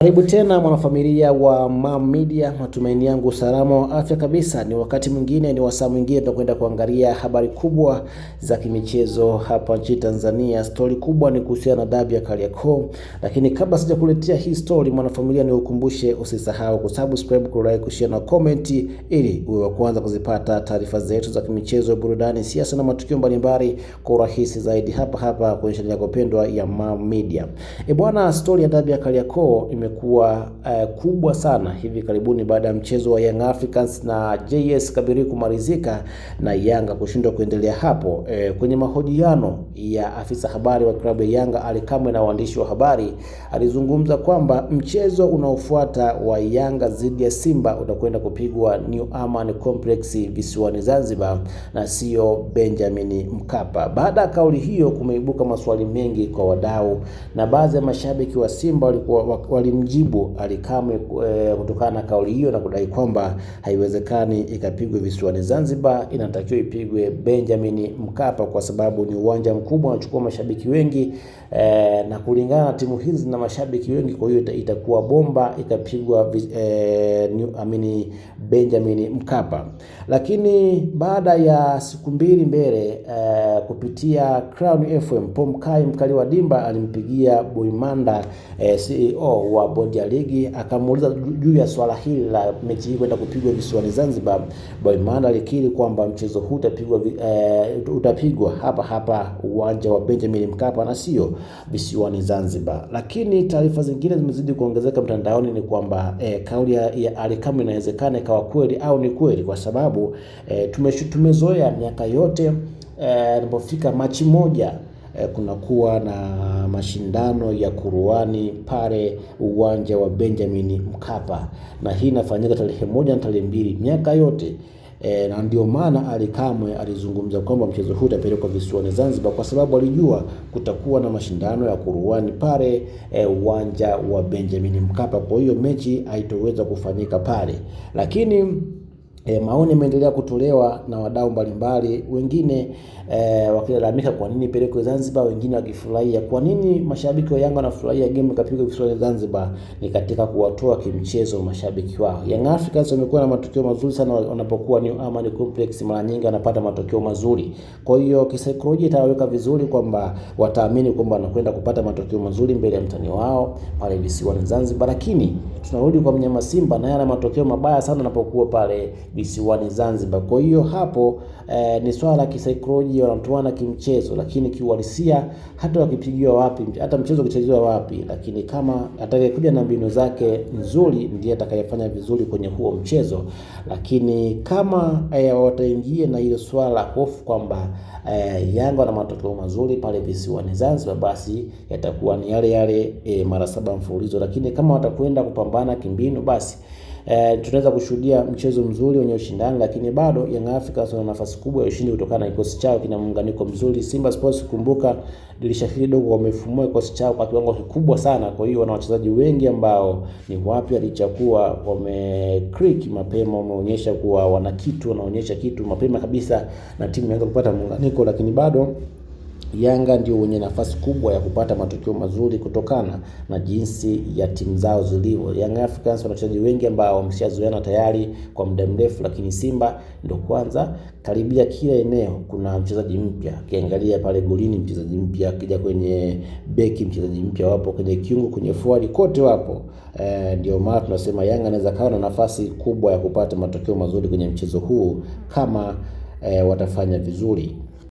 Karibu tena mwanafamilia wa Mam Media, matumaini yangu salama wa afya kabisa. Ni wakati mwingine, ni wasaa mwingine tunakwenda kuangalia habari kubwa za kimichezo hapa nchini Tanzania. Story kubwa ni kuhusiana na dabi ya Kariakoo. Lakini kabla sijakuletea hii story mwanafamilia, ni ukumbushe usisahau kusubscribe, kulike, kushare na comment ili uwe wa kwanza kuzipata taarifa zetu za kimichezo, burudani, siasa na matukio mbalimbali kwa urahisi zaidi hapa kwenye channel yako pendwa ya Mam Media. Bwana, story ya dabi ya Kariakoo imekuwa kubwa sana hivi karibuni baada ya mchezo wa Young Africans na JS Kabylie kumalizika na Yanga kushindwa kuendelea hapo. Kwenye mahojiano ya afisa habari wa klabu ya Yanga Ali Kamwe na waandishi wa habari, alizungumza kwamba mchezo unaofuata wa Yanga dhidi ya Simba utakwenda kupigwa New Amaan Complex visiwani Zanzibar na sio Benjamin Mkapa. Baada ya kauli hiyo kumeibuka maswali mengi kwa wadau, na baadhi ya mashabiki wa Simba walimjibu Ali Kamwe kutokana na kauli hiyo na kudai kwamba haiwezekani ikapigwe visiwani Zanzibar, inatakiwa ipigwe Benjamin Mkapa kwa sababu ni uwanja mkubwa unachukua mashabiki wengi, na kulingana na timu hizi na mashabiki wengi, kwa hiyo itakuwa bomba ikapigwa Benjamin Mkapa. Lakini baada ya siku mbili mbele kupitia Crown FM, Pomkai Mkali wa Dimba alimpigia Boimanda CEO wa bodi ya ligi akamuuliza juu ya swala hili la mechi hii kwenda kupigwa visiwani Zanzibar. Boimanda alikiri kwamba mchezo huu utapigwa hapa uwanja wa Benjamin Mkapa na sio visiwani Zanzibar. Lakini taarifa zingine zimezidi kuongezeka mtandaoni ni kwamba kauli ya Ali Kamwe inawezekana ikawa kweli au ni kweli, kwa sababu tumezoea miaka yote inapofika Machi moja kunakuwa na mashindano ya kuruani pale uwanja wa Benjamin Mkapa, na hii inafanyika tarehe 1 na tarehe 2 miaka yote. Na ndio maana Ali Kamwe alizungumza kwamba mchezo huu utapelekwa visiwani Zanzibar kwa sababu alijua kutakuwa na mashindano ya kuruani pale uwanja wa Benjamin Mkapa, kwa hiyo mechi haitoweza kufanyika pale. Lakini maoni yameendelea kutolewa na wadau mbalimbali, wengine wakilalamika kwa nini pelekwe Zanzibar, wengine wakifurahia. Kwa nini mashabiki wa Yanga wanafurahia game ikapigwa visiwani Zanzibar? Ni katika kuwatoa kimchezo mashabiki wao. Young Africans wamekuwa na matokeo mazuri sana wanapokuwa New Amaan Complex, mara nyingi wanapata matokeo mazuri. Kwa hiyo kisaikolojia itaweka vizuri kwamba wataamini kwamba wanakwenda kupata matokeo mazuri mbele ya mtani wao pale visiwani Zanzibar. Lakini tunarudi kwa mnyama Simba, na yana matokeo mabaya sana anapokuwa pale visiwani Zanzibar. Kwa hiyo hapo ni swala la kisaikolojia, wanatoana kimchezo, lakini kiuhalisia hata wakipigiwa wapi, hata mchezo ukichezewa wapi, lakini kama atakayekuja na mbinu zake nzuri ndiye atakayefanya vizuri kwenye huo mchezo. Lakini kama wataingia na ile swala la hofu kwamba Yanga na matokeo mazuri pale visiwani Zanzibar, basi yatakuwa ni yale mara 7 mfululizo. Lakini kama watakwenda kupambana kimbinu, basi tunaweza kushuhudia mchezo mzuri wenye ushindani. Lakini bado Young Africans wana nafasi kubwa ya ushindi kutokana na kikosi chao kina muunganiko mzuri. Simba Sports, kumbuka dirisha hili dogo wamefumua kikosi chao kwa kiwango kikubwa sana, kwa hiyo wana wachezaji wengi ambao ni wapya, lichakuwa wameclick mapema, wameonyesha kuwa wanaonyesha kitu mapema kabisa na timu inaanza kupata muunganiko. Lakini bado Yanga ndio wenye nafasi kubwa ya kupata matokeo mazuri kutokana na jinsi ya timu zao zilivyo. Young Africans wana wachezaji wengi ambao wameshazoeana tayari kwa muda mrefu, lakini Simba ndio kwanza. Karibia kila eneo kuna mchezaji mpya. Ukiangalia pale golini mchezaji mpya, akija kwenye beki mchezaji mpya, wapo kwenye kiungo, kwenye forward, kote wapo. Ndio maana tunasema Yanga anaweza kawa na nafasi kubwa ya kupata matokeo mazuri kwenye mchezo huu kama watafanya vizuri.